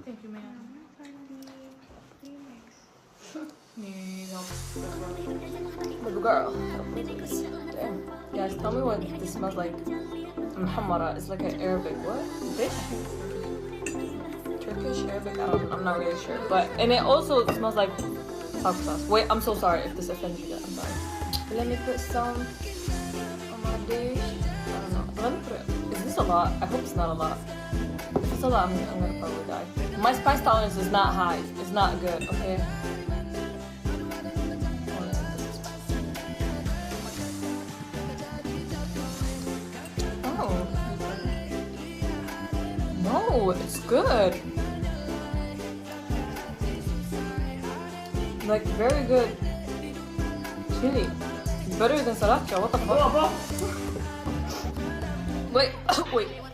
Thank you, man. Baby girl. Damn. Guys, tell me what this smells like. Muhammara. It's like an Arabic. What? Turkish, Arabic? I'm not really sure. But, and it also smells like taco sauce. Wait, I'm so sorry if this offends you. I'm sorry. Let me put some on my dish. I don't know. Let me put it. Is this a lot? I hope it's not a lot. If it's a lot, I'm gonna probably die. My spice tolerance is not high. It's not good, okay? Oh. No, it's good. Like, very good chili. Better than sriracha. What the fuck? Wait, wait.